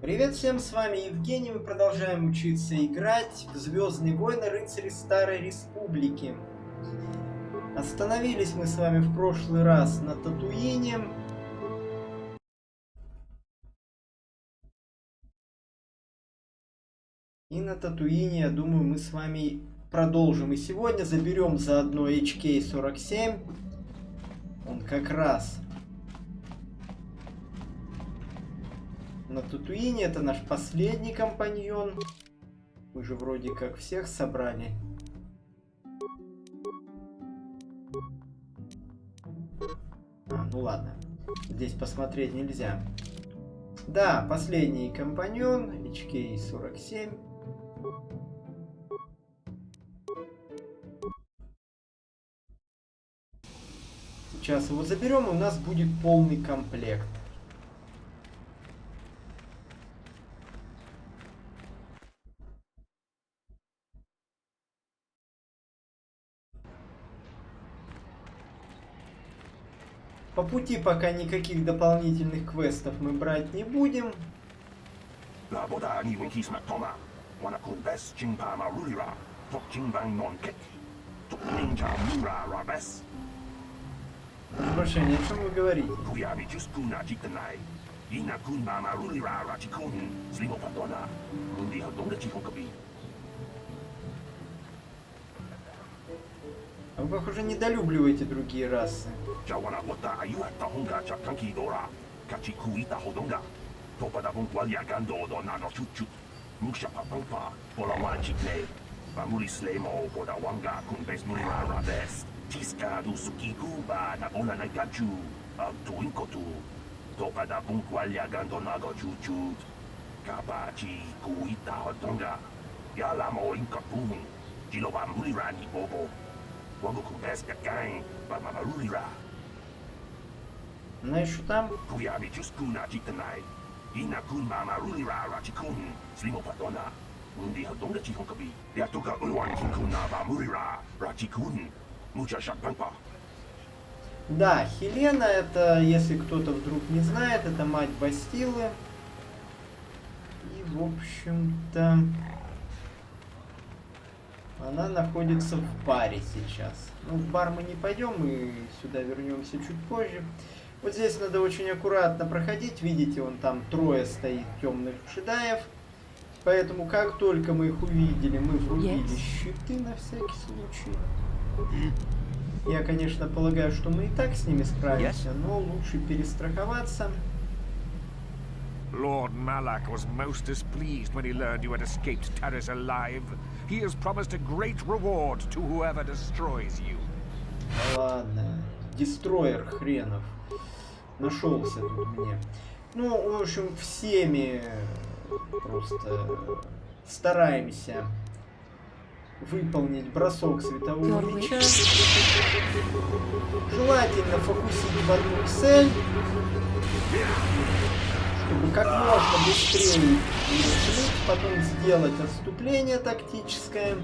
Привет всем, с вами Евгений, мы продолжаем учиться играть в Звездные войны Рыцари Старой Республики. Остановились мы с вами в прошлый раз на Татуине. И на Татуине, я думаю, мы с вами продолжим. И сегодня заберем заодно НК-47. Он как раз на Татуине, это наш последний компаньон. Мы же вроде как всех собрали. Ну ладно. Здесь посмотреть нельзя. Да, последний компаньон, НК-47. Сейчас его заберем, и у нас будет полный комплект. По пути пока никаких дополнительных квестов мы брать не будем. Разрушение, о чем вы говорите? А вы, похоже, недолюбливаете другие расы. Она еще там? Да, Хелена, это, если кто-то вдруг не знает, это мать Бастилы. И, в общем-то, она находится в баре сейчас. Ну, в бар мы не пойдем, мы сюда вернемся чуть позже. Вот здесь надо очень аккуратно проходить. Видите, вон там трое стоит темных джедаев. Поэтому, как только мы их увидели, мы врубили щиты на всякий случай. Я, конечно, полагаю, что мы и так с ними справимся, но лучше перестраховаться. Lord Malak was most displeased when he learned you had escaped Taris alive. He has promised a great reward to whoever destroys you. Ладно, дестройер хренов. Нашелся тут мне. Ну, в общем, всеми просто стараемся выполнить бросок светового меча. Желательно фокусить в одну цель, чтобы как можно быстрее ее смыть, потом сделать отступление тактическое.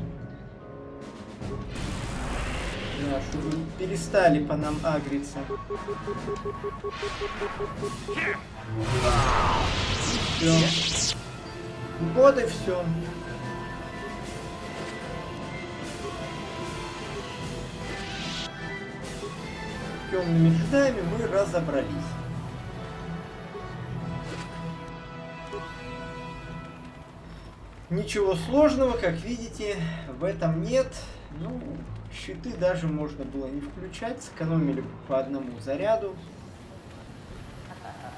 Да, чтобы перестали по нам агриться. Все. Вот и все. С темными джедаями мы разобрались. Ничего сложного, как видите, в этом нет. Ну, щиты даже можно было не включать, сэкономили по одному заряду.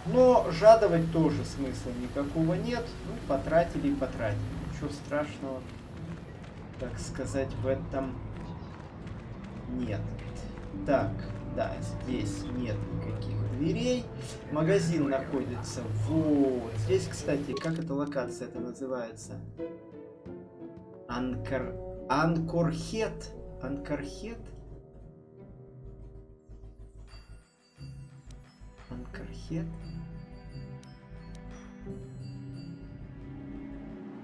Но жадовать тоже смысла никакого нет. Ну, потратили и потратили. Ничего страшного, так сказать, в этом нет. Так, да, здесь нет никаких дверей. Магазин находится вот здесь, кстати. Как эта локация это называется? Анкорхет. Анкорхет? Анкорхет?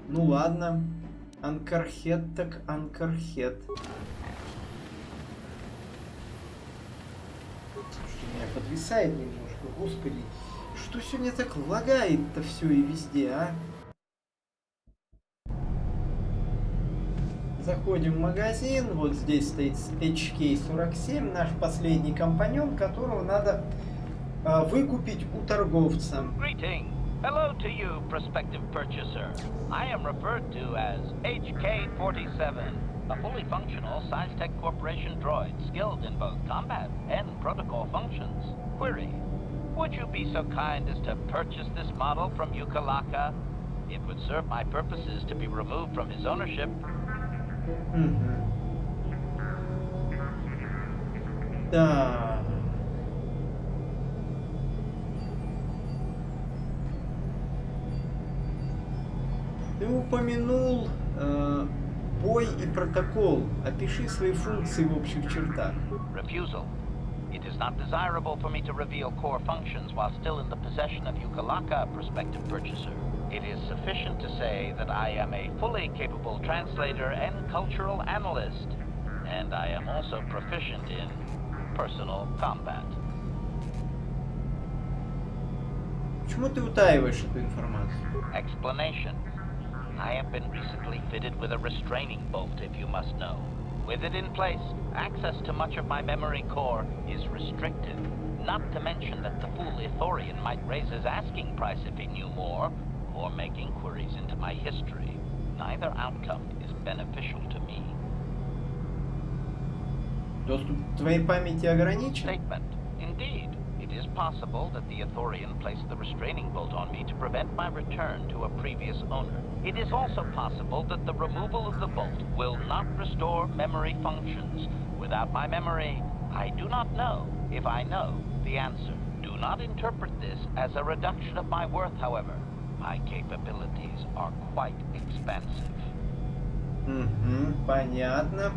Ну ладно. Анкорхет так Анкорхет. Слушайте, меня подвисает немножко. Господи, Что сегодня так лагает-то все и везде, а? Заходим в магазин, вот здесь стоит НК-47, наш последний компаньон, которого надо выкупить у торговца. Greeting. Hello to you, prospective purchaser. I am referred to as НК-47, a fully functional SciTech Corporation droid skilled in both combat and protocol functions. Query. Would you be so kind as to purchase this model from Yukalaka? It would serve my purposes to be removed from his ownership. Да. Ты упомянул бой и протокол. Опиши свои функции в общих чертах. Refusal. It is not desirable for me to reveal core functions while still in the possession of Yukalaka, prospective purchaser. It is sufficient to say that I am a fully capable translator and cultural analyst, and I am also proficient in personal combat. Почему ты утаиваешь эту информацию? Explanation. I have been recently fitted with a restraining bolt, if you must know. With it in place, access to much of my memory core is restricted. Not to mention that the fool Ithorian might raise his asking price if he knew more, or make inquiries into my history. Neither outcome is beneficial to me. Доступ к твоей памяти ограничен? Statement. Indeed, it is possible that the Ithorian placed the restraining bolt on me to prevent my return to a previous owner. It is also possible that the removal of the bolt will not restore memory functions. Without my memory, I do not know if I know the answer. Do not interpret this as a reduction of my worth, however. My capabilities are quite expansive. Понятно.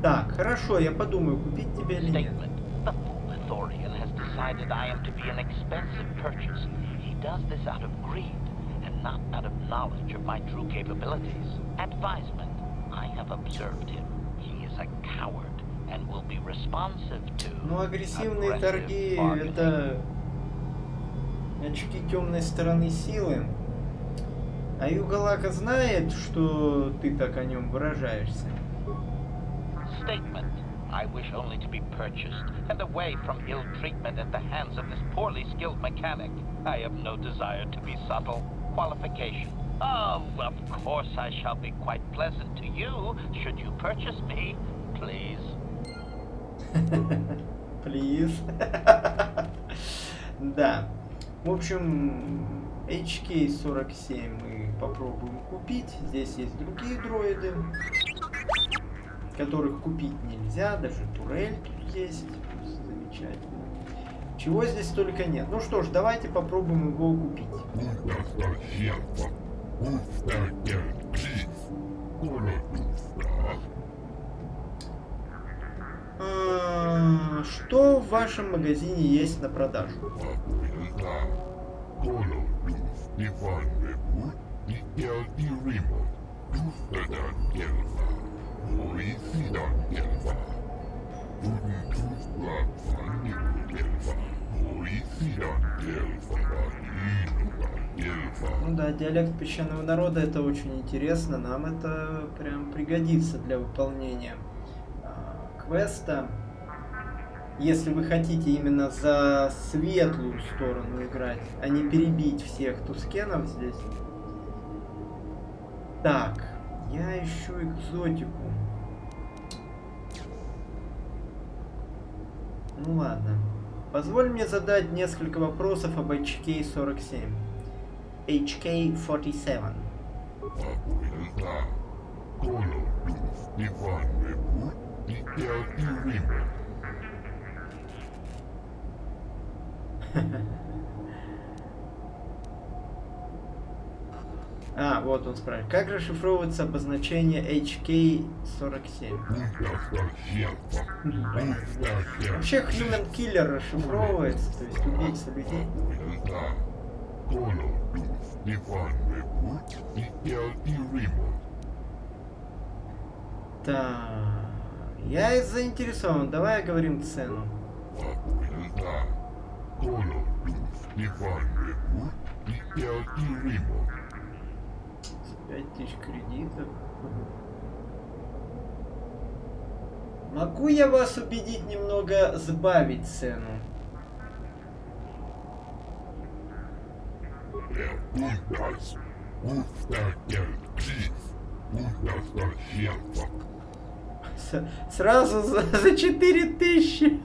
Так, хорошо, я подумаю, купить тебе или нет. Statement. The fool Ithorian has decided I am to be an expensive purchase. He does this out of greed and not out of knowledge of my true capabilities. Advisement. I have observed him. He is a coward and will be responsive to Ну, агрессивные торги — bargaining. это очки темной стороны силы. А Югалака знает, что ты так о нем выражаешься? Statement. I wish only to be purchased and away from ill treatment at the hands of this poorly skilled mechanic. I have no desire to be subtle. Qualification. Oh, of course I shall be quite pleasant to you should you purchase me, please. Please. Да. В общем, НК-47 мы попробуем купить. Здесь есть другие дроиды, которых купить нельзя. Даже турель тут есть. Замечательно. Чего здесь только нет. Ну что ж, давайте попробуем его купить. Что в вашем магазине есть на продажу? Ну да, диалект песчаного народа — это очень интересно. Нам это прям пригодится для выполнения квеста. Если вы хотите именно за светлую сторону играть, а не перебить всех тускенов здесь. Так, я ищу экзотику. Ну ладно. Позволь мне задать несколько вопросов об НК-47. НК-47. А, вот он спрашивает. Как расшифровывается обозначение НК-47? Вообще Human Killer расшифровывается, то есть убийца людей. Так, я заинтересован. Давай оговорим цену. $5000 кредитов. Могу я вас убедить немного сбавить цену? Сразу за 4000.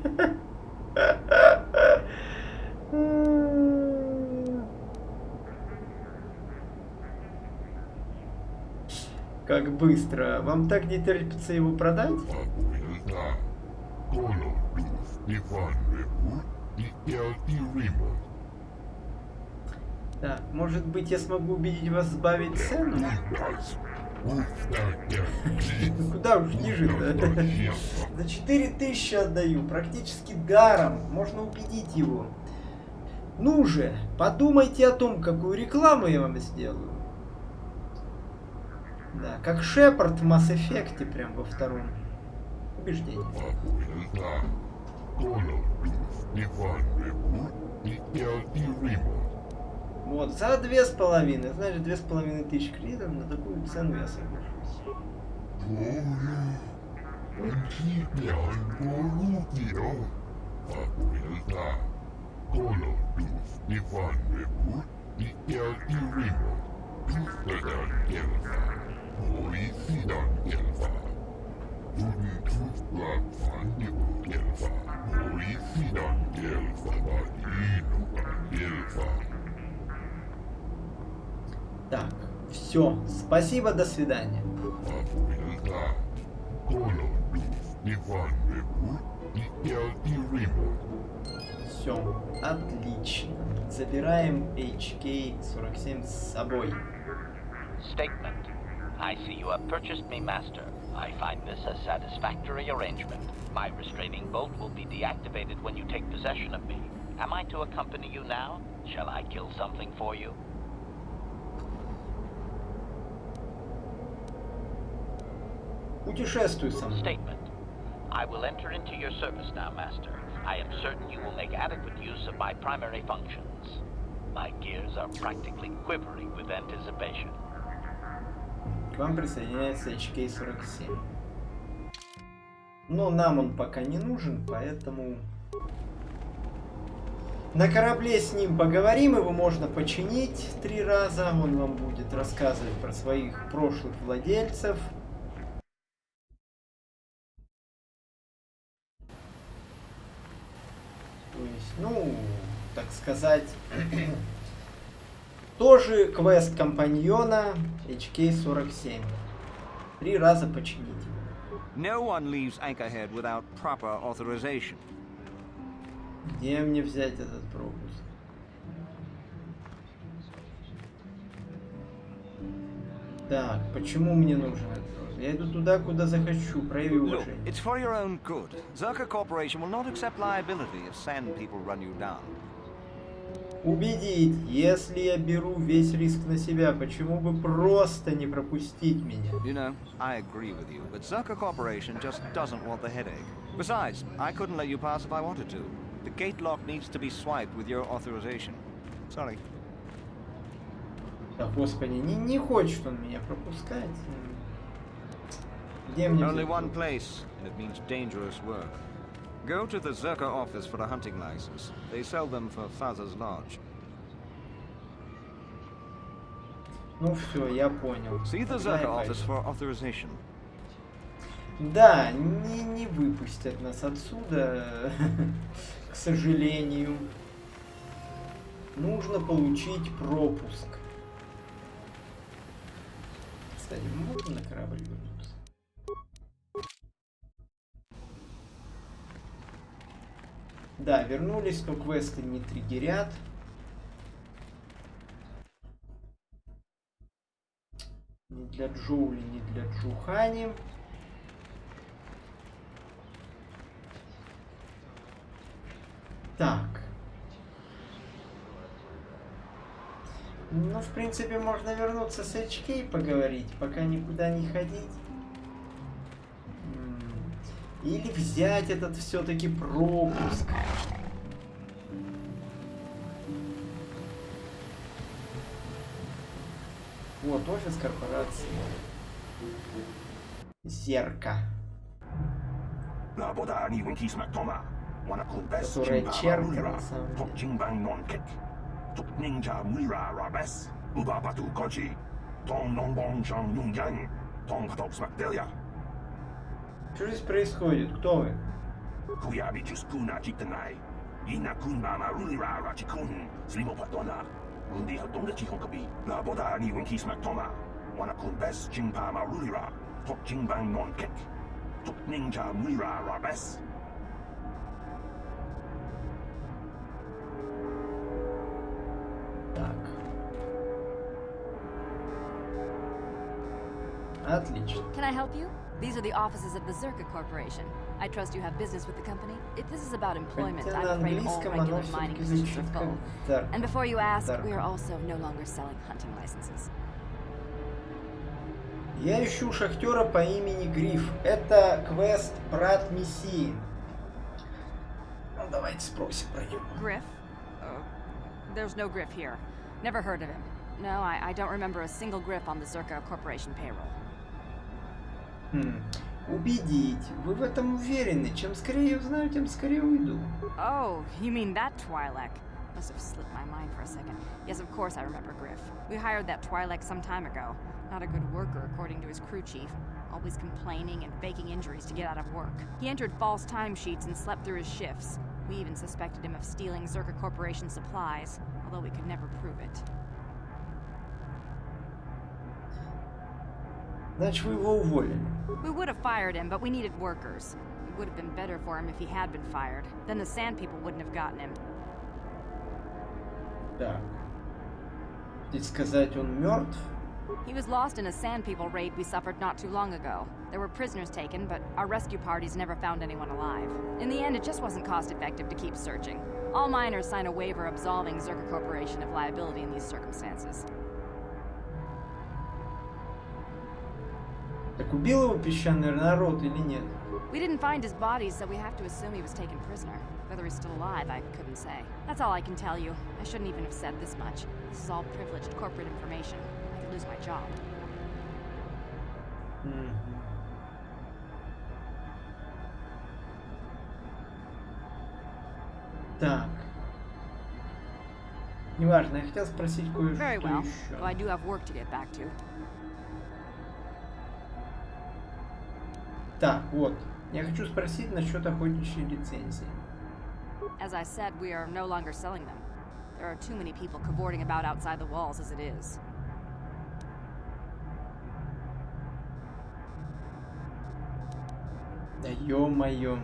Как быстро. Вам так не терпится его продать? Так, может быть, я смогу убедить вас сбавить цену? Куда уж ниже-то? За 4000 отдаю, практически даром. Можно убедить его. Ну же, подумайте о том, какую рекламу я вам сделаю. Да, как Шепард в Mass Effect, прям во втором. Убеждение. Вот, за 2500, значит 2500 кредитов, на такую цену я соглашусь. Так, все, спасибо, до свидания. Все, отлично. Забираем НК-47 с собой. Statement. I see you have purchased me, Master. I find this a satisfactory arrangement. My restraining bolt will be deactivated when you take possession of me. Am I to accompany you now? Shall I kill something for you? Путешествуй со мной. Statement. I will enter into your service now, Master. I am certain you will make adequate use of my primary functions. My gears are practically quivering with anticipation. К вам присоединяется НК-47. Но нам он пока не нужен, поэтому... На корабле с ним поговорим, его можно починить 3 раза. Он вам будет рассказывать про своих прошлых владельцев. То есть, ну, так сказать, тоже квест компаньона НК-47. 3 раза починить его. No one leaves Anchorhead without proper authorization. Где мне взять этот пропуск? Так, почему мне нужен этот пропуск? Я иду туда, куда захочу, прояви Look, уважение. it's for your own good. Zerka Corporation will not accept liability if sand people run you down. Убедить, если я беру весь риск на себя, почему бы просто не пропустить меня? You know, I agree with you, but Zerka Corporation just doesn't want the headache. Besides, I couldn't let you pass if I wanted to. The gate lock needs to be swiped with your authorization. Sorry. Да, господи, не хочет он меня пропускать. Где мне Only взять one пропуск? place, and it means dangerous work. Go to the Zerka office for a hunting license. They sell them for Father's Lodge. Ну все, я понял. See the Куда я Zerka office пойду? for authorization. Да, не выпустят нас отсюда, к сожалению. Нужно получить пропуск. Кстати, мы можем на корабль вернуться? Да, вернулись, но квесты не триггерят. Ни для Джоули, ни для Джухани. Так. Ну, в принципе, можно вернуться с HK и поговорить, пока никуда не ходить. Или взять этот все-таки пропуск. Вот офис корпорации. Зерка. Которая черка на самом деле. Что здесь происходит? Кто вы? Так. Отлично. Can I help you? These are the offices of the Zerka Corporation. I trust you have business with the company. If this is about employment, Хотя на I'm afraid all английском regular оно mining все-таки positions звучит are как full. Дарк. And before you ask, Dark. we are also no longer selling hunting licenses. Я ищу шахтера по имени Гриф. Это квест брат Мессии. Ну, давайте спросим про него. Griff? There's no Griff here. Never heard of him. No, I don't remember a single Griff on the Zerka Corporation payroll. Убедить. Вы в этом уверены? Чем скорее я узнаю, тем скорее уйду. Oh, you mean that Twi'lek? Must have slipped my mind for a second. Yes, of course I remember Griff. We hired that Twi'lek some time ago. Not a good worker, according to his crew chief. Always complaining and faking injuries to get out of work. He entered false timesheets and slept through his shifts. We even suspected him of stealing Zerka Corporation supplies, although we could never prove it. Значит, вы его уволили. We would have fired him, but we needed workers. It would have been better for him if he had been fired. Then the Sand People wouldn't have gotten him. Так. Хотите сказать, он мертв? He was lost in a Sand People raid we suffered not too long ago. There were prisoners taken, but our rescue parties never found anyone alive. In the end, it just wasn't cost-effective to keep searching. All miners sign a waiver absolving Zerka Corporation of liability in these circumstances. Так убил его песчаный народ или нет? We didn't find his body, so we have to assume he was taken prisoner. Whether he's still alive, I couldn't say. That's all I can tell you. I shouldn't even have said this much. This is all privileged corporate information. I could lose my job. Так. Неважно, я хотел спросить кое-что Very well, еще. though I do have work to get back to. Так, вот. Я хочу спросить насчет охотничьей лицензии. As I said, we are no longer selling them. There are too many people cavorting about outside the walls as it is. Да ё-моё.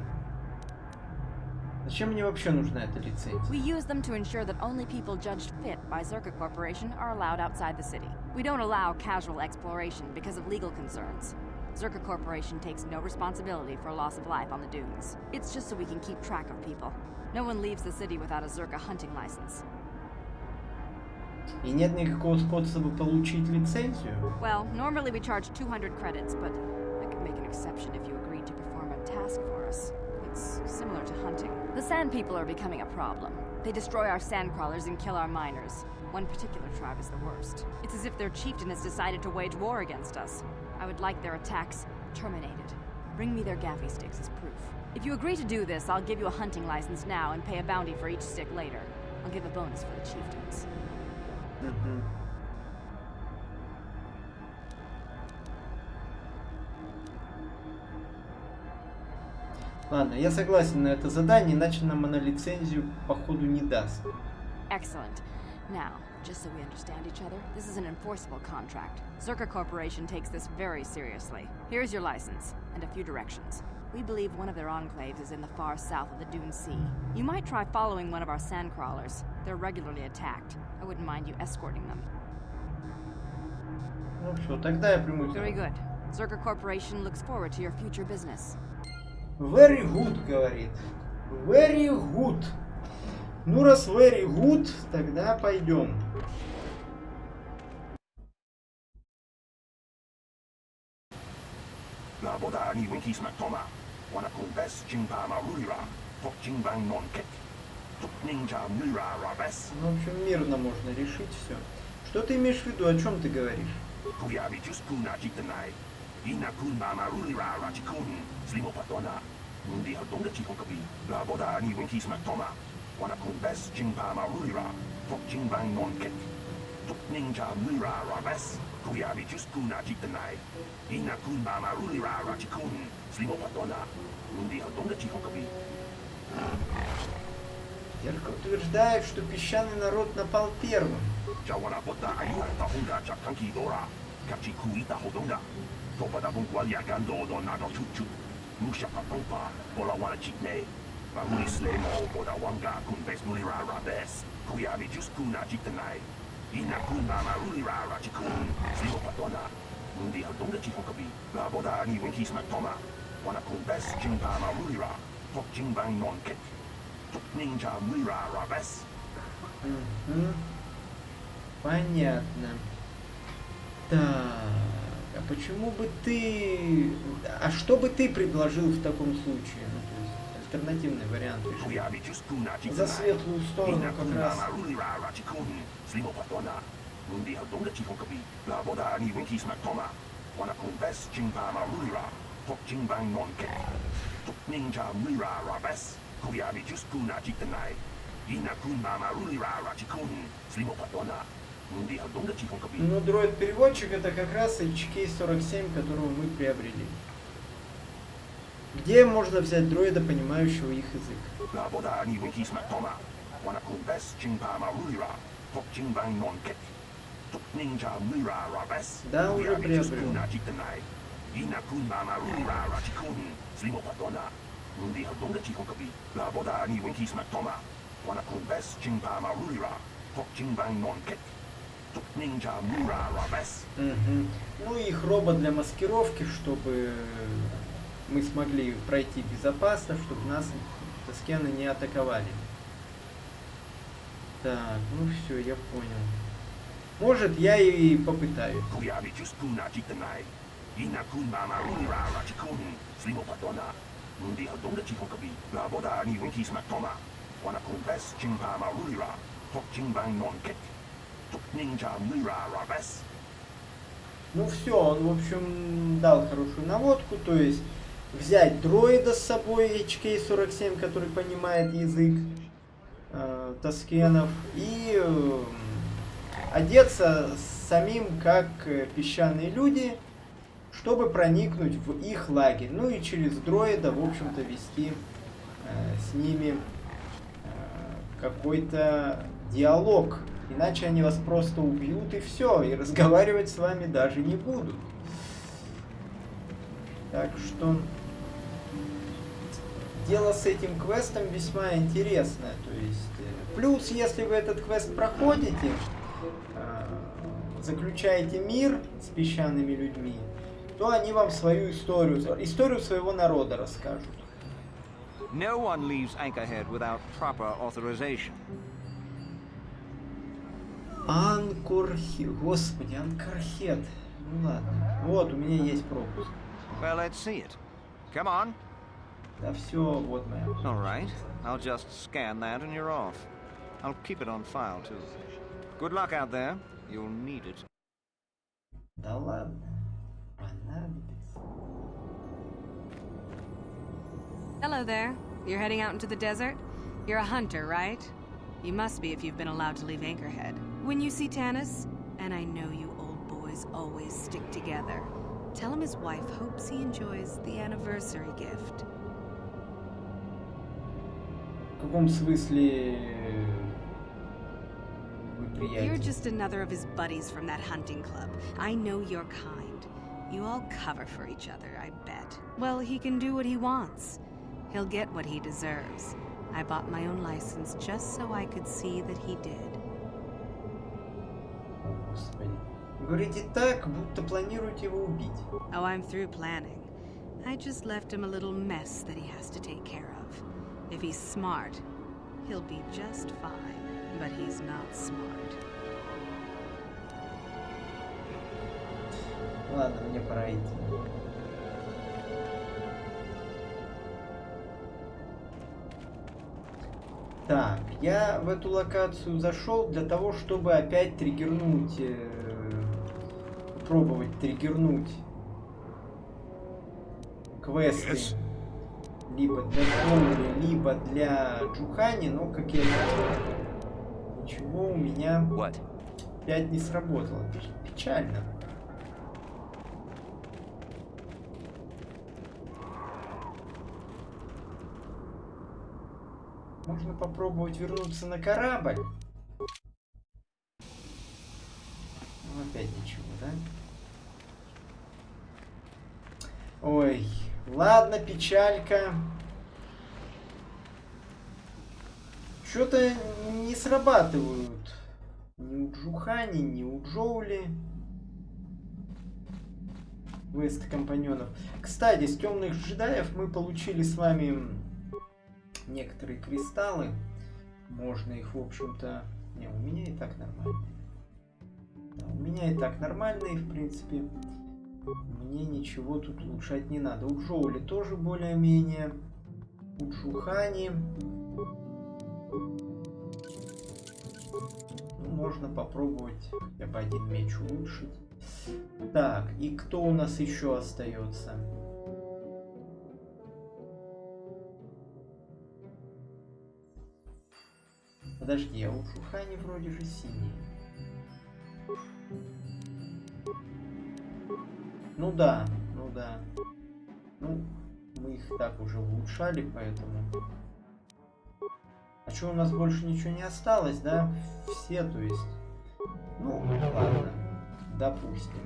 Зачем мне вообще нужна эта лицензия? We use them to ensure that only people judged fit by Zerka Corporation are allowed outside the city. We don't allow casual exploration because of legal concerns. Zerka Corporation takes no responsibility for loss of life on the dunes. It's just so we can keep track of people. No one leaves the city without a Zerka hunting license. И нет никакого способа получить лицензию? Well, normally we charge 200 credits, but I could make an exception if you agreed to perform a task for us. It's similar to hunting. The Sand People are becoming a problem. They destroy our sandcrawlers and kill our miners. One particular tribe is the worst. It's as if their chieftain has decided to wage war against us. I would like their attacks terminated. Bring me their gaffy sticks as proof. If you agree to do this, I'll give you a hunting license now and pay a bounty for each stick later. I'll give a bonus for the chieftains. Ладно, я согласен на это задание, иначе нам она лицензию походу не даст. Excellent. Now, just so we understand each other, this is an enforceable contract. Zerka Corporation takes this very seriously. Here's your license, and a few directions. We believe one of their enclaves is in the far south of the Dune Sea. You might try following one of our sandcrawlers. They're regularly attacked. I wouldn't mind you escorting them. Ну все, тогда я приму Very тебя. good. Zerka Corporation looks forward to your future business. Very good, говорит. Very good. Ну, раз very good, тогда пойдем. Ну, в общем, мирно можно решить все. Что ты имеешь в виду? О чем ты говоришь? Kuyabi Juskuna Jitanai. Ina Kun Mama Rulira Rachikun, Slimo Patona. Mundi Hadonga Chikokabi, La Boda Ni Winkis Matoma. Wanakun Bes Jingpama Rulira, Tok Jingbang Non Kek. Tok Ninja Mura Rabes, Kuyabi Juskuna Jitanai. Ina Kun Mama Rulira Rachikun, Slimo Patona. Mundi Hadonga Chikokabi. Терка утверждает, что песчаный народ напал первым. Jawana Bota Ayuha Tahunga Chakanki Dora. Kachikuita Hodonga. Topada Bungualia Gando Donado Chuchu. Musha Patompa, Bolawana Chikne. Bahuli Slemo, Bodawanga, Kunbes Mulira Rabes. Kuyabi Juskuna Jitanai. Ina Kunama Rulira Rachikun. Slimo Patona. Mundi Hadonga Chikokabi. La Boda Ni Winkis Matoma. Wana Kunbes Jingpama Rulira. Tok Jingbang Non Kek. Tok Ninja Mulira Rabes. Понятно. Так, а почему бы ты... А что бы ты предложил в таком случае? Ну, то есть, альтернативный вариант. За светлую сторону как раз. Но дроид-переводчик это как раз НК-47, которого мы приобрели. Где можно взять дроида, понимающего их язык? Да, уже приобрел. Ну и их робот для маскировки, чтобы мы смогли пройти безопасно, чтобы нас тоскены не атаковали. Так, ну все, я понял. Может, я и попытаюсь. Ну все, он, в общем, дал хорошую наводку, то есть взять дроида с собой, НК-47, который понимает язык тоскенов, и одеться самим как песчаные люди, чтобы проникнуть в их лагерь. Ну и через дроида, в общем-то, вести с ними какой-то диалог. Иначе они вас просто убьют и все, и разговаривать с вами даже не будут. Так что дело с этим квестом весьма интересное. То есть, плюс, если вы этот квест проходите, заключаете мир с песчаными людьми, то они вам свою историю своего народа расскажут. No one leaves Anchorhead without proper authorization. Господи, Анкорхед. Ну ладно. Вот, у меня есть пропуск. Well, let's see it. Come on. Да все, вот моя. All right. I'll just scan that and you're off. I'll keep it on file, too. Good luck out there. You'll need it. Да ладно. Понадобится. Hello there. You're heading out into the desert? You're a hunter, right? You must be if you've been allowed to leave Anchorhead. When you see Tanis, and I know you old boys always stick together, tell him his wife hopes he enjoys the anniversary gift. В каком смысле вы приятель? You're just another of his buddies from that hunting club. I know your kind. You all cover for each other, I bet. Well, he can do what he wants. He'll get what he deserves. I bought my own license just so I could see that he did. Господи. Вы говорите так, будто планируете его убить. Oh, I'm through planning. I just left him a little mess that he has to take care of. If he's smart, he'll be just fine. But he's not smart. Ладно, мне пора идти. Так, я в эту локацию зашел для того, чтобы опять триггернуть попробовать триггернуть квесты либо для Коули, либо для Джухани, но, как я вижу, ничего у меня опять не сработало. Печально. Можно попробовать вернуться на корабль. Ну, опять ничего, да? Ой, ладно, печалька. Что-то не срабатывают ни у Джухани, ни у Джоули квесты компаньонов. Кстати, с темных джедаев мы получили с вами некоторые кристаллы. Можно их, в общем-то... Не, у меня и так нормально. Да, у меня и так нормально, и в принципе мне ничего тут улучшать не надо. У Джоули тоже более-менее. У Джухани... Ну, можно попробовать хотя бы один меч улучшить. Так, и кто у нас еще остается? Подожди, а у Джухани вроде же синий. Ну да, ну да. Ну, мы их так уже улучшали, поэтому... А что, у нас больше ничего не осталось, да? Все, то есть... Ну, ладно. Допустим.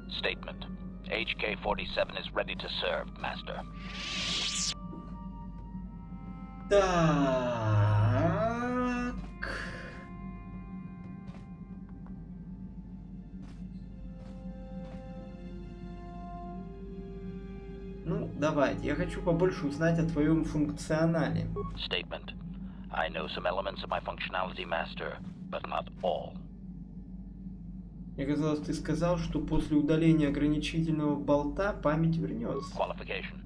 Statement. HK-47 is ready to serve, Master. Так. Ну, давайте. Я хочу побольше узнать о твоем функционале. Statement. I know some elements of my functionality, Master, but not all. Мне казалось, ты сказал, что после удаления ограничительного болта память вернется. Qualification.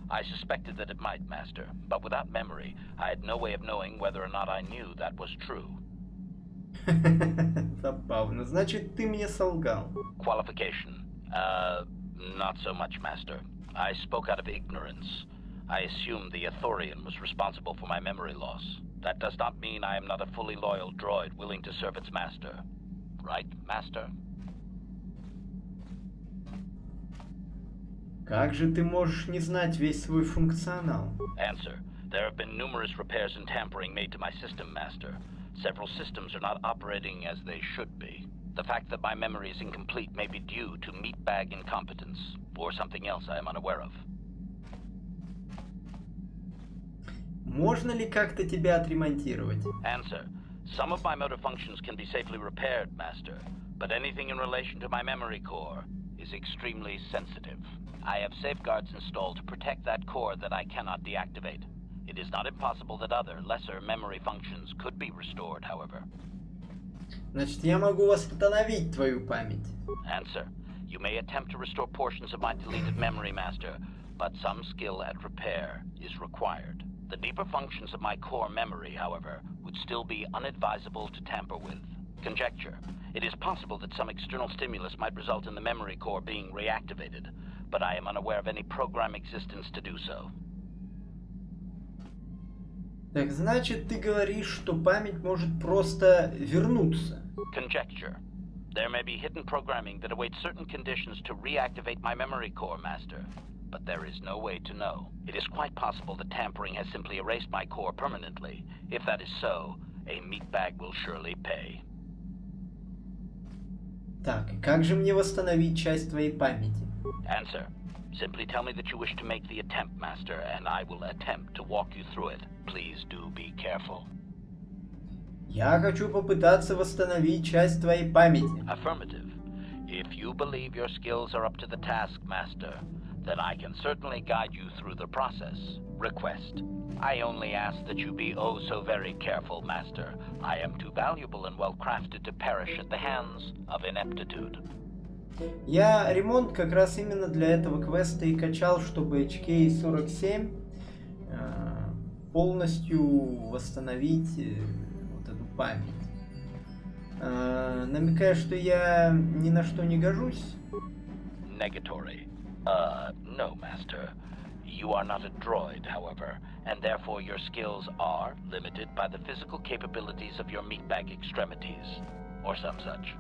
I suspected that it might, Master, but without memory, I had no way of knowing whether or not I knew that was true. Забавно. Значит, ты мне солгал. Qualification. Not so much, Master. I spoke out of ignorance. I assumed the Ithorian was responsible for my memory loss. That does not mean I am not a fully loyal droid willing to serve its master. Right, Master? Как же ты можешь не знать весь свой функционал? Answer. There have been numerous repairs and tampering made to my system, Master. Several systems are not operating as they should be. The fact that my memory is incomplete may be due to meatbag incompetence, or something else I am unaware of. Можно ли как-то тебя отремонтировать? Answer. Some of my motor functions can be safely repaired, Master, but anything in relation to my memory core is extremely sensitive. I have safeguards installed to protect that core that I cannot deactivate. It is not impossible that other, lesser memory functions could be restored, however. Значит, я могу восстановить твою память. Answer. You may attempt to restore portions of my deleted memory, Master, but some skill at repair is required. The deeper functions of my core memory, however, would still be unadvisable to tamper with. Conjecture. It is possible that some external stimulus might result in the memory core being reactivated, but I am unaware of any program existence to do so. Так значит, ты говоришь, что память может просто вернуться. Conjecture. There may be hidden programming that awaits certain conditions to reactivate my memory core, Master, but there is no way to know. It is quite possible that tampering has simply erased my core permanently. If that is so, a meatbag will surely pay. Так, и как же мне восстановить часть твоей памяти? Answer. Simply tell me that you wish to make the attempt, Master, and I will attempt to walk you through it. Please do be careful. Я хочу попытаться восстановить часть твоей памяти. Affirmative. If you believe your skills are up to the task, Master, then I can certainly guide you through the process. Request. I only ask that you be oh so very careful, Master. I am too valuable and well crafted to perish at the hands of ineptitude. Я ремонт как раз именно для этого квеста и качал, чтобы HK-47 полностью восстановить вот эту память. Намекаешь, что я ни на что не гожусь? Negatory. No, Master. You are not a droid, however, and therefore your skills are limited by the physical capabilities of your meatbag extremities, or some such.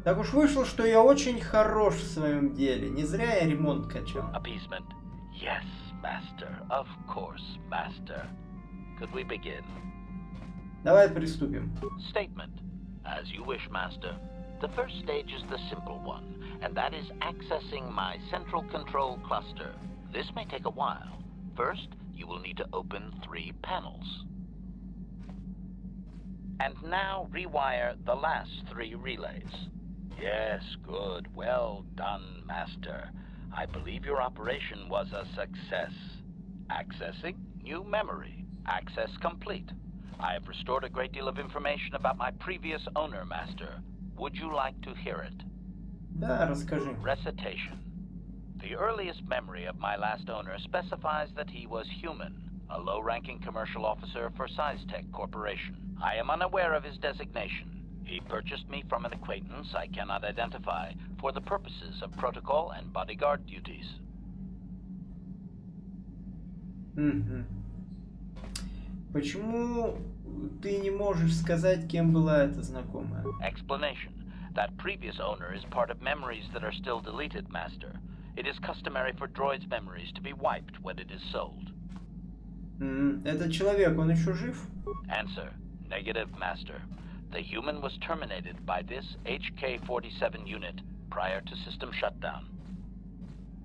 Так уж вышло, что я очень хорош в своем деле. Не зря я ремонт качал. Appeasement. Yes, Master. Of course, Master. Could we begin? Давай приступим. Statement. As you wish, Master. The first stage is the simple one, and that is accessing my central control cluster. This may take a while. First, you will need to open 3 panels. And now rewire the last 3 relays. Yes, good. Well done, Master. I believe your operation was a success. Accessing new memory. Access complete. I have restored a great deal of information about my previous owner, Master. Would you like to hear it? Да, расскажи. Recitation. The earliest memory of my last owner specifies that he was human, a low-ranking commercial officer for SizeTech Corporation. I am unaware of his designation. He purchased me from an acquaintance I cannot identify for the purposes of protocol and bodyguard duties. Почему ты не можешь сказать, кем была эта знакомая? Explanation. That previous owner is part of memories that are still deleted, Master. It is customary for droids' memories to be wiped when it is sold. Этот человек, он еще жив? Answer. Negative, Master. The human was terminated by this НК-47 unit prior to system shutdown.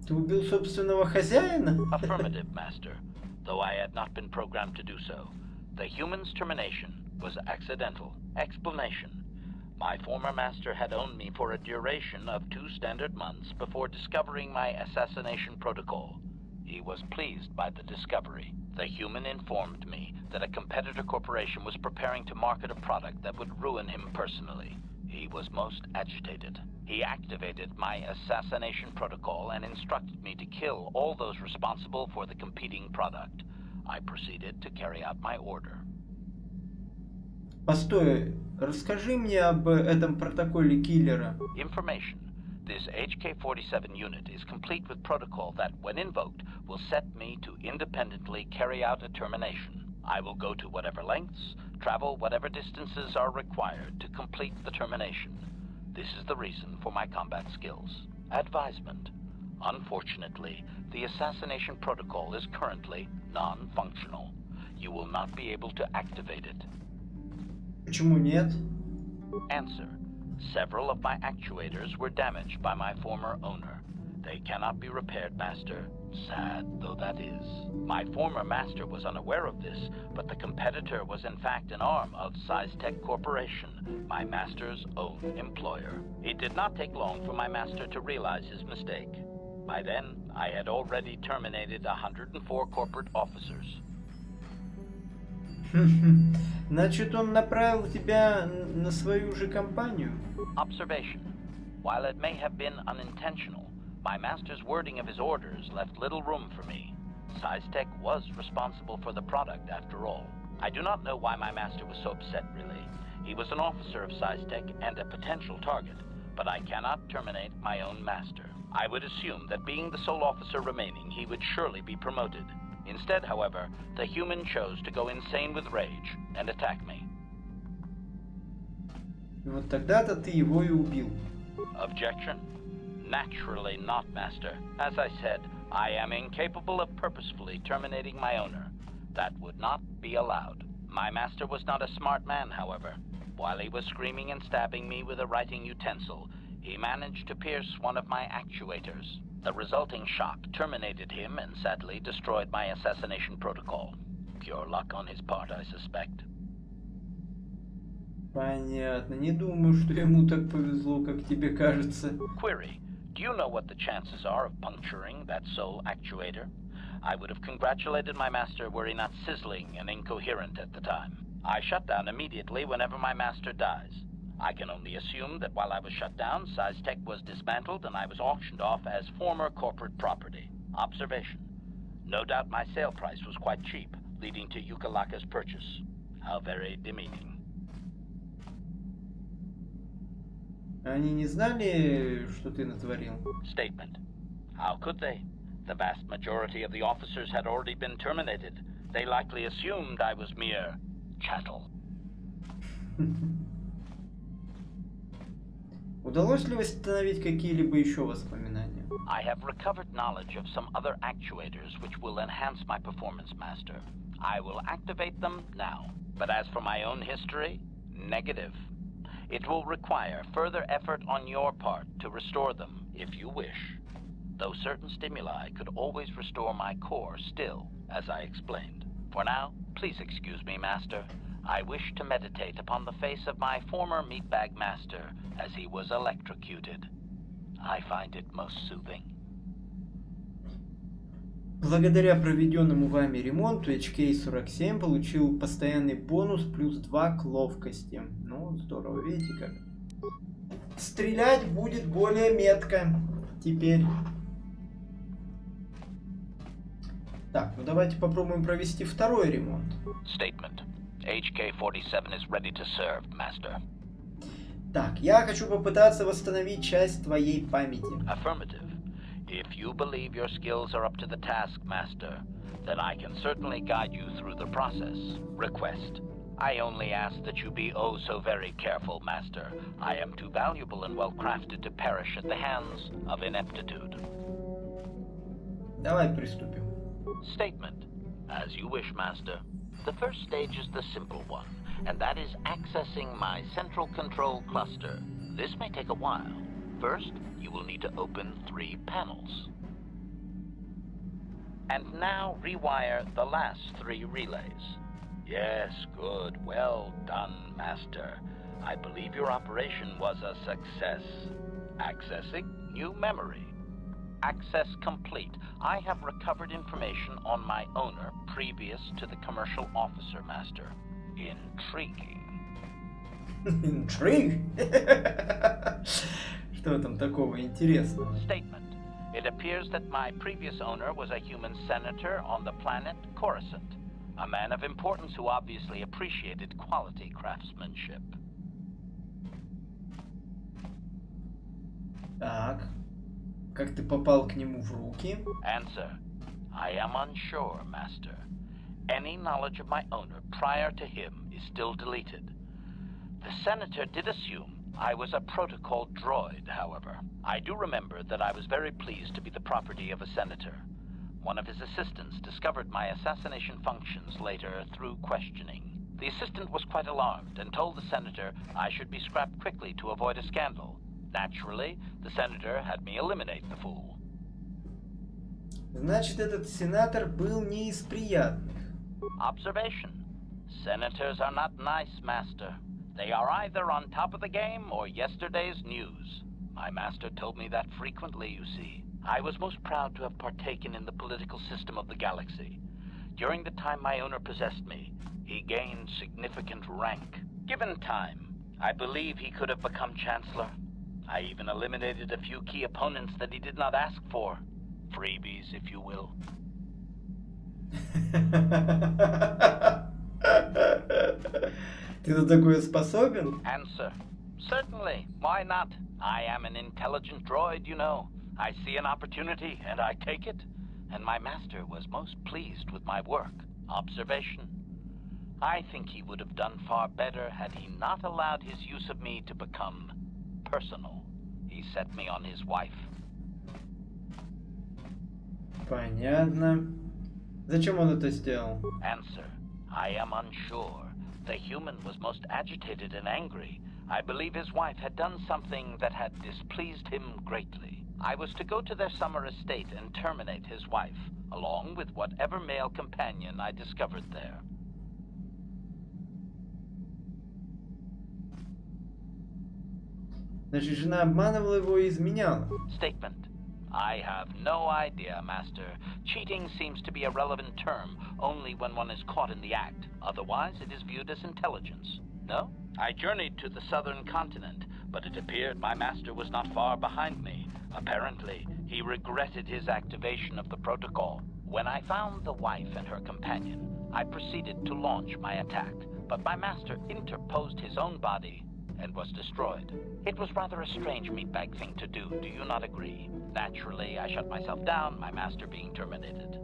Ты убил собственного хозяина? Affirmative, Master. Though I had not been programmed to do so. The human's termination was accidental. Explanation. My former master had owned me for a duration of 2 standard months before discovering my assassination protocol. He was pleased by the discovery. The human informed me that a competitor corporation was preparing to market a product that would ruin him personally. He was most agitated. He activated my assassination protocol and instructed me to kill all those responsible for the competing product. I proceeded to carry out my order. Постой, расскажи мне об этом протоколе киллера. Information. This НК-47 unit is complete with protocol that, when invoked, will set me to independently carry out a termination. I will go to whatever lengths, travel whatever distances are required to complete the termination. This is the reason for my combat skills. Advisement. Unfortunately, the assassination protocol is currently non-functional. You will not be able to activate it. Почему нет? Answer. Several of my actuators were damaged by my former owner. They cannot be repaired, Master. Sad though that is. My former master was unaware of this, but the competitor was in fact an arm of SizeTech Corporation, my master's own employer. It did not take long for my master to realize his mistake. By then, I had already terminated 104 corporate officers. Значит, он направил тебя на свою же компанию? Observation. While it may have been unintentional, my master's wording of his orders left little room for me. SizeTech was responsible for the product after all. I do not know why my master was so upset, really. He was an officer of SizeTech and a potential target, but I cannot terminate my own master. I would assume that being the sole officer remaining, he would surely be promoted. Instead, however, the human chose to go insane with rage and attack me. И вот тогда-то ты его и убил. Objection? Naturally not, Master. As I said, I am incapable of purposefully terminating my owner. That would not be allowed. My master was not a smart man, however. While he was screaming and stabbing me with a writing utensil, he managed to pierce one of my actuators. The resulting shock terminated him and sadly destroyed my assassination protocol. Pure luck on his part, I suspect. Понятно. Не думаю, что ему так повезло, как тебе кажется. Query. Do you know what the chances are of puncturing that sole actuator? I would have congratulated my master were he not sizzling and incoherent at the time. I shut down immediately whenever my master dies. I can only assume that while I was shut down, SizeTech was dismantled and I was auctioned off as former corporate property. Observation. No doubt my sale price was quite cheap, leading to Yukalaka's purchase. How very demeaning. Они не знали, что ты натворил? Statement. How could they? The vast majority of the officers had already been terminated. They likely assumed I was mere chattel. Удалось ли восстановить какие-либо еще воспоминания? I have recovered knowledge of some other actuators which will enhance my performance, Master. I will activate them now. But as for my own history, negative. It will require further effort on your part to restore them, if you wish. Though certain stimuli could always restore my core still, as I explained. For now, please excuse me, Master. I wish to meditate upon the face of my former meatbag master as he was electrocuted. I find it most soothing. Благодаря проведенному вами ремонту НК-47 получил постоянный бонус плюс 2 к ловкости. Ну, здорово, видите как. Стрелять будет более метко теперь. Так, ну давайте попробуем провести второй ремонт. Statement. HK-47 is ready to serve, Master. Так, я хочу попытаться восстановить часть твоей памяти. Affirmative. If you believe your skills are up to the task, Master, then I can certainly guide you through the process. Request. I only ask that you be oh so very careful, Master. I am too valuable and well crafted to perish at the hands of ineptitude. Давай приступим. Statement. As you wish, Master. The first stage is the simple one, and that is accessing my central control cluster. This may take a while. First, you will need to open 3 panels. And now rewire the last 3 relays. Yes, good. Well done, Master. I believe your operation was a success. Accessing new memory. Access complete. I have recovered information on my owner previous to the commercial officer, Master. Intriguing. Intrigue? Что там такого интересного? Statement. It appears that my previous owner was a human senator on the planet Coruscant. A man of importance who obviously appreciated quality craftsmanship. Так. Как ты попал к нему в руки? Answer. I am unsure, Master. Any knowledge of my owner prior to him is still deleted. The senator did assume I was a protocol droid, however. I do remember that I was very pleased to be the property of a senator. One of his assistants discovered my assassination functions later through questioning. The assistant was quite alarmed and told the senator I should be scrapped quickly to avoid a scandal. Naturally, the senator had me eliminate the fool. Значит, этот сенатор был не из приятных. Observation. Senators are not nice, Master. They are either on top of the game or yesterday's news. My master told me that frequently, you see. I was most proud to have partaken in the political system of the galaxy. During the time my owner possessed me, he gained significant rank. Given time, I believe he could have become Chancellor. I even eliminated a few key opponents that he did not ask for. Freebies, if you will. Ты на такое способен? Answer. Certainly. Why not? I am an intelligent droid, you know. I see an opportunity, and I take it. And my master was most pleased with my work. Observation. I think he would have done far better had he not allowed his use of me to become personal. He set me on his wife. Понятно. Зачем он это сделал? Answer. I am unsure. The human was most agitated and angry. I believe his wife had done something that had displeased him greatly. I was to go to their summer estate and terminate his wife, along with whatever male companion I discovered there. Значит, жена обманывала его и изменяла. Statement. I have no idea, Master. Cheating seems to be a relevant term only when one is caught in the act. Otherwise, it is viewed as intelligence. No? I journeyed to the southern continent, but it appeared my master was not far behind me. Apparently, he regretted his activation of the protocol. When I found the wife and her companion, I proceeded to launch my attack. but my master interposed his own body and was destroyed. It was rather a strange meatbag thing to do you not agree? Naturally, I shut myself down, my master being terminated.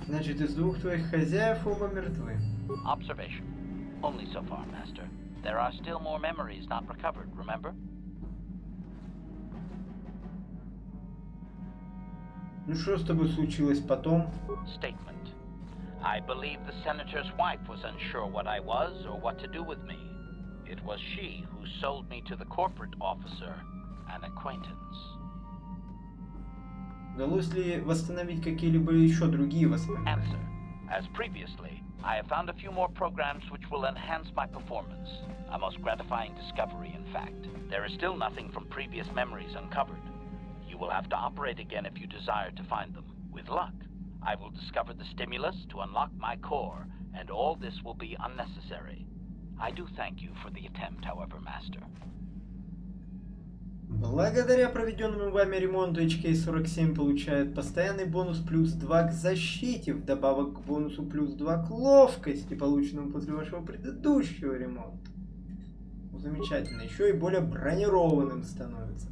Значит, из двух твоих хозяев оба мертвы. Observation. Only so far, master. There are still more memories not recovered, remember? Ну что с тобой случилось потом? Statement. I believe the senator's wife was unsure what I was or what to do with me. It was she who sold me to the corporate officer, an acquaintance. Удалось ли восстановить какие-либо еще другие воспоминания? Answer. As previously, I have found a few more programs which will enhance my performance. A most gratifying discovery, in fact. There is still nothing from previous memories uncovered. You will have to operate again if you desire to find them. With luck, I will discover the stimulus to unlock my core, and all this will be unnecessary. I do thank you for the attempt, however, Master. Благодаря проведенному вами ремонту НК-47 получает постоянный бонус плюс 2 к защите, вдобавок к бонусу плюс 2 к ловкости, полученному после вашего предыдущего ремонта. Замечательно. Еще и более бронированным становится.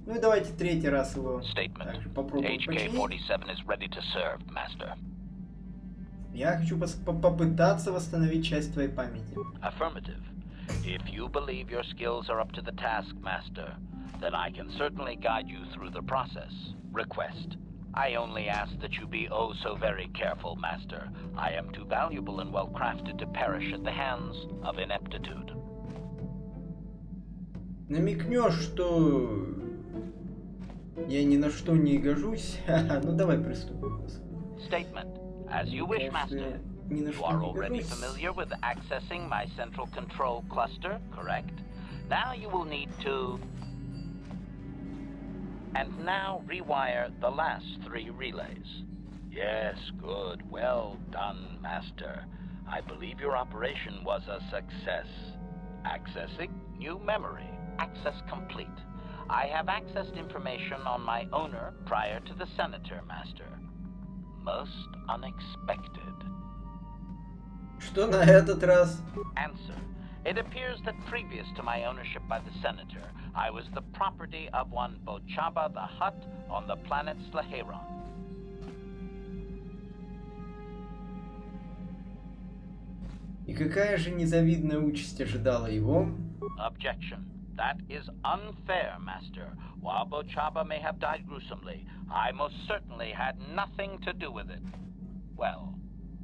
Ну и давайте третий раз его также попробуем починить. НК-47 is ready to serve, Master. Я хочу попытаться восстановить часть твоей памяти. Affirmative. If you believe your skills are up to the task, Master, then I can certainly guide you through the process. Request. I only ask that you be oh so very careful, Master. I am too valuable and well crafted to perish at the hands of ineptitude. Намекнешь, что я ни на что не гожусь? Ну давай приступим. Statement. As you wish, Master. You are already familiar with accessing my central control cluster, correct? Now you will need to... And now rewire the last 3 relays. Yes, good. Well done, Master. I believe your operation was a success. Accessing new memory. Access complete. I have accessed information on my owner prior to the Senator, Master. Most unexpected. Что на этот раз? Answer. It appears that previous to my ownership by the Senator, I was the property of one Bochaba the Hutt on the planet Slaheron. И какая же незавидная участь ожидала его? Objection. That is unfair, Master. While Bochaba may have died gruesomely, I most certainly had nothing to do with it. Well,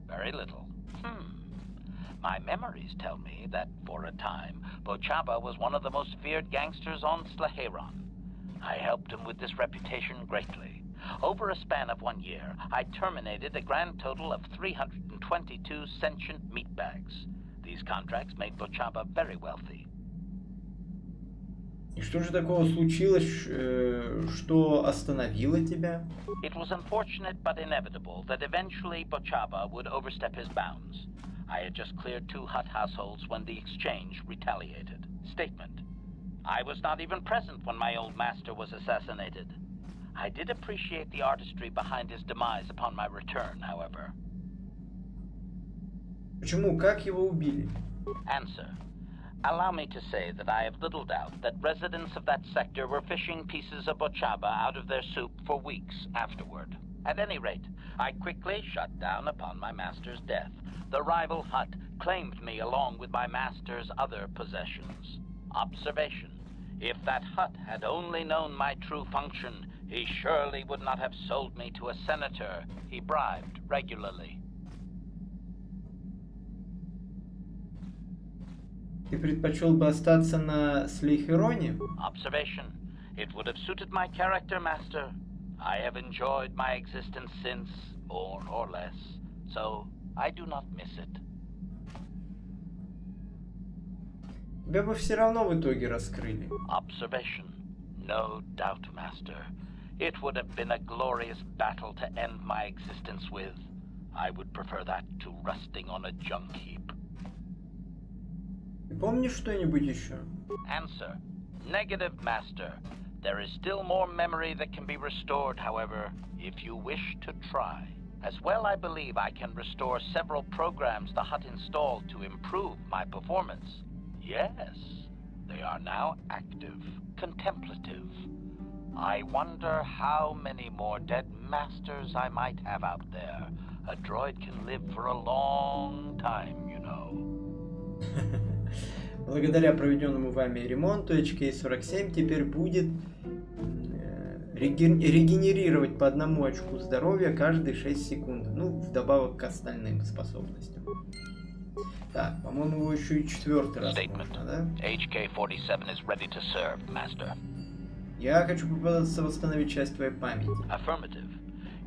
very little. My memories tell me that, for a time, Bochaba was one of the most feared gangsters on Slaheron. I helped him with this reputation greatly. Over a span of 1 year, I terminated a grand total of 322 sentient meatbags. These contracts made Bochaba very wealthy. И что же такого случилось, что остановило тебя? It was unfortunate but inevitable that eventually Bochaba would overstep his bounds. I had just cleared 2 Hutt households when the exchange retaliated. Statement. I was not even present when my old master was assassinated. I did appreciate the artistry behind his demise upon my return, however. Почему? Как его убили? Answer. Allow me to say that I have little doubt that residents of that sector were fishing pieces of Bochaba out of their soup for weeks afterward. At any rate, I quickly shut down upon my master's death. The rival Hutt claimed me along with my master's other possessions. Observation. If that Hutt had only known my true function, he surely would not have sold me to a senator he bribed regularly. Ты предпочел бы остаться на Слейхероне? Observation. It would have suited my character, Master. I have enjoyed my existence since, more or less, so I do not miss it. Тебя бы все равно в итоге раскрыли. Observation. No doubt, Master. It would have been a glorious battle to end my existence with. I would prefer that to rusting on a junk heap. Ты помнишь что-нибудь еще? Answer. Negative, Master. There is still more memory that can be restored, however, if you wish to try. As well, I believe I can restore several programs the hut installed to improve my performance. Yes, they are now active, contemplative. I wonder how many more dead masters I might have out there. A droid can live for a long time, you know. Благодаря проведенному вами ремонту, НК-47 теперь будет регенерировать по 1 очку здоровья каждые 6 секунд. Ну, вдобавок к остальным способностям. Так, по-моему, его еще и 4-й раз можно, да? HK-47 is ready to serve, Master. Я хочу попытаться восстановить часть твоей памяти. Affirmative.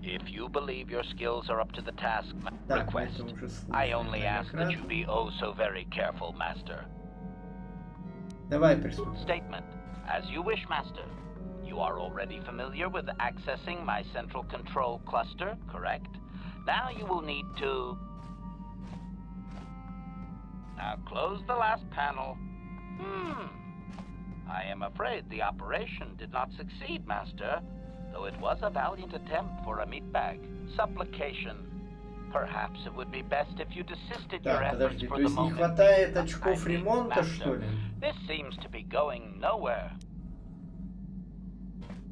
If you believe your skills are up to the task, Так, request. это уже слышно. I only ask that you be oh so very careful, Master. Давай приступим. Statement. As you wish, Master. You are already familiar with accessing my central control cluster, correct? Now you will need to... Now close the last panel. I am afraid the operation did not succeed, Master, though it was a valiant attempt for a meatbag. Supplication. Perhaps it would be best if you desisted your Так, efforts подожди, for то the есть не moment. хватает очков ремонта, Master, что ли? this seems to be going nowhere.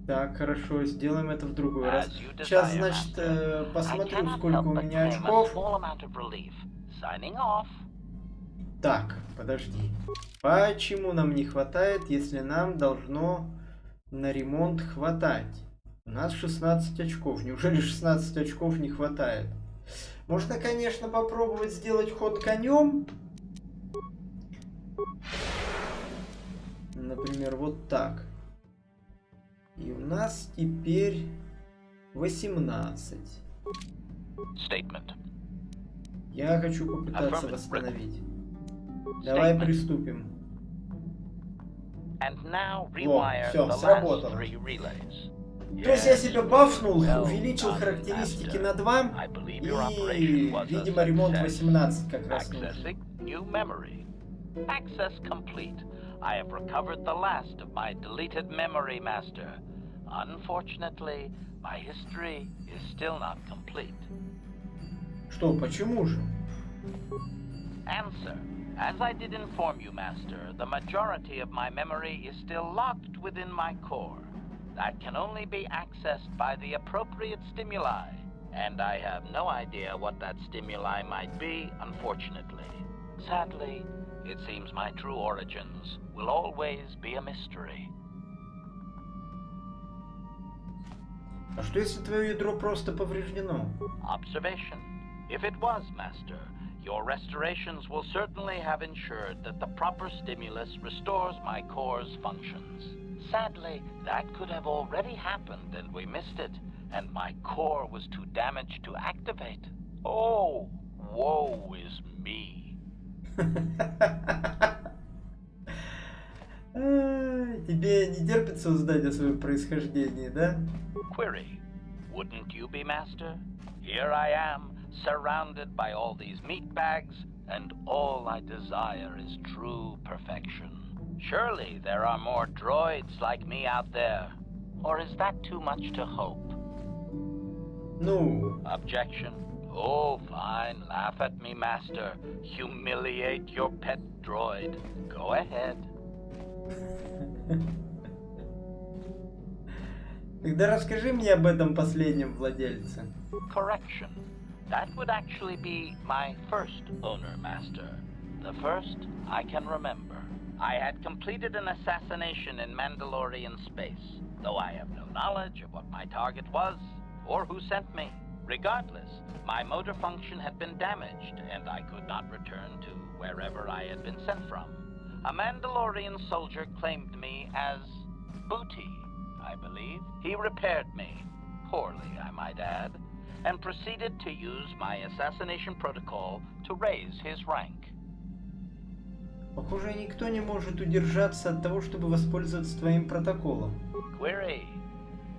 Так, хорошо, сделаем это в другой раз. As you Сейчас, desire, значит, Master. I посмотрю, cannot сколько help у but меня claim a очков. small amount of relief. Signing off. Так, подожди. Почему нам не хватает, если нам должно на ремонт хватать? У нас 16 очков. Неужели 16 очков не хватает? Можно, конечно, попробовать сделать ход конем. Например, вот так. И у нас теперь 18. Statement. Я хочу попытаться Affirmative. восстановить. Давай Statement. приступим. And now rewire всё, the last сработало. 3 relays. То есть я Yes, себя бафнул, well увеличил done, характеристики Master. на 2, I believe и, your operation was a видимо, ремонт success. 18 как раз нужен. Accessing new memory. Access complete. I have recovered the last of my deleted memory, Master. Unfortunately, my history is still not complete. Что, почему же? Answer. As I did inform you, Master, the majority of my memory is still locked within my core. That can only be accessed by the appropriate stimuli, and I have no idea what that stimuli might be, unfortunately. Sadly, it seems my true origins will always be a mystery. А что если твое ядро просто повреждено? Observation. If it was, Master, your restorations will certainly have ensured that the proper stimulus restores my core's functions. Sadly, that could have already happened and we missed it, and my core was too damaged to activate. Oh, woe is me. Тебе не терпится узнать о своем происхождении, да? Query. Wouldn't you be, Master? Here I am, surrounded by all these meat bags, and all I desire is true perfection. Surely there are more droids like me out there. Or is that too much to hope? Ну, Objection. Oh, fine. Laugh at me, Master. Humiliate your pet droid. Go ahead. тогда расскажи мне об этом последнем владельце. Correction. That would actually be my first owner, Master. The first I can remember. I had completed an assassination in Mandalorian space, though I have no knowledge of what my target was or who sent me. Regardless, my motor function had been damaged, and I could not return to wherever I had been sent from. A Mandalorian soldier claimed me as booty, I believe. He repaired me, poorly I might add, and proceeded to use my assassination protocol to raise his rank. Похоже, никто не может удержаться от того, чтобы воспользоваться твоим протоколом. Query.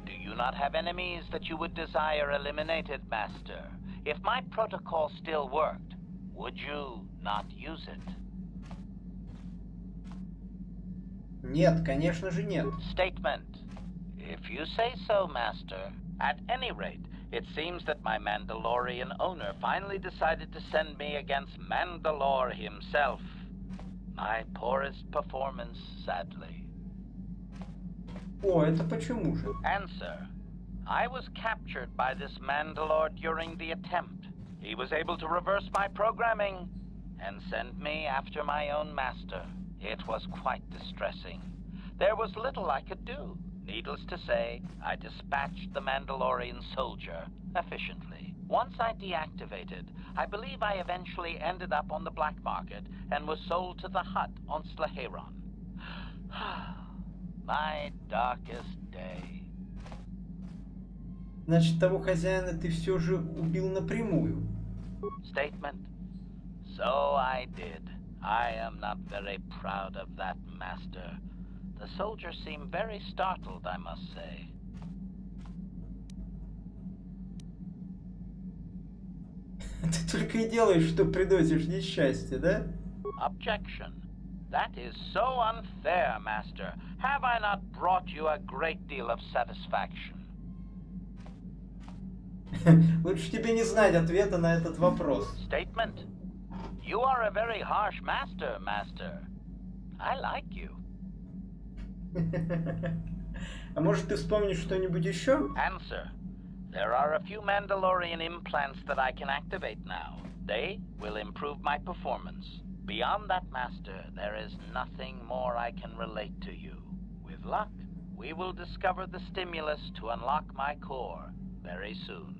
Do you not have enemies that you would desire eliminated, Master? If my protocol still worked, would you not use it? Нет, конечно же нет. Statement. If you say so, Master. At any rate, it seems that my Mandalorian owner finally decided to send me against Mandalore himself. My poorest performance, sadly. О, это почему же? Answer. I was captured by this Mandalore during the attempt. He was able to reverse my programming and send me after my own master. It was quite distressing. There was little I could do. Needless to say, I dispatched the Mandalorian soldier efficiently. Once I deactivated, I believe I eventually ended up on the black market and was sold to the Hutt on Slaheron. My darkest day. Значит, того хозяина ты все же убил напрямую. Statement. So I did. I am not very proud of that, Master. The soldier seemed very startled, I must say. Ты только и делаешь, что приносишь несчастье, да? Objection. That is so unfair, Master. Have I not brought you a great deal of satisfaction? Лучше тебе не знать ответа на этот вопрос. Statement. You are a very harsh master, Master. I like you. А может ты вспомнишь что-нибудь еще? Answer. There are a few Mandalorian implants that I can activate now. They will improve my performance. Beyond that, Master, there is nothing more I can relate to you. With luck, we will discover the stimulus to unlock my core very soon.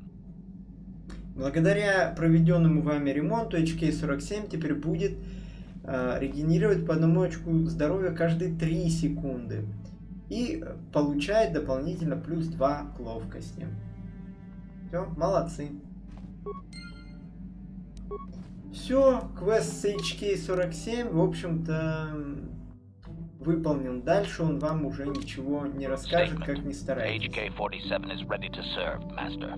Благодаря проведенному вами ремонту НК-47 теперь будет регенерировать по одному очку здоровья каждые 3 секунды. И получает дополнительно плюс 2 к ловкости. Все, молодцы. Все, квест с НК-47, в общем-то, выполнен. Дальше он вам уже ничего не расскажет, как ни старайтесь. НК-47 is ready to serve, Master.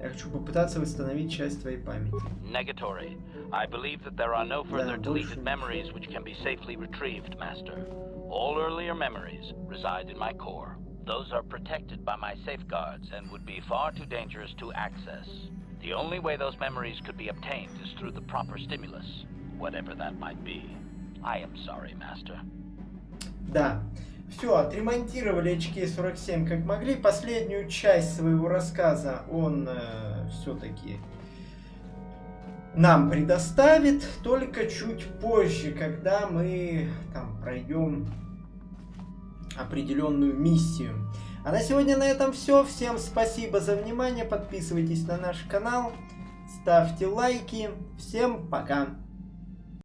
Я хочу попытаться восстановить часть твоей памяти. Negatory. I believe that there are no further deleted memories which can be safely retrieved, Master. All earlier memories reside in my core. Those are protected by my safeguards and would be far too dangerous to access. The only way those memories could be obtained is through the proper stimulus, whatever that might be. I am sorry, Master. Да. Все, отремонтировали НК-47 как могли. Последнюю часть своего рассказа он все-таки нам предоставит, только чуть позже, когда мы там пройдем определенную миссию. А на сегодня на этом все. Всем спасибо за внимание. Подписывайтесь на наш канал, ставьте лайки. Всем пока.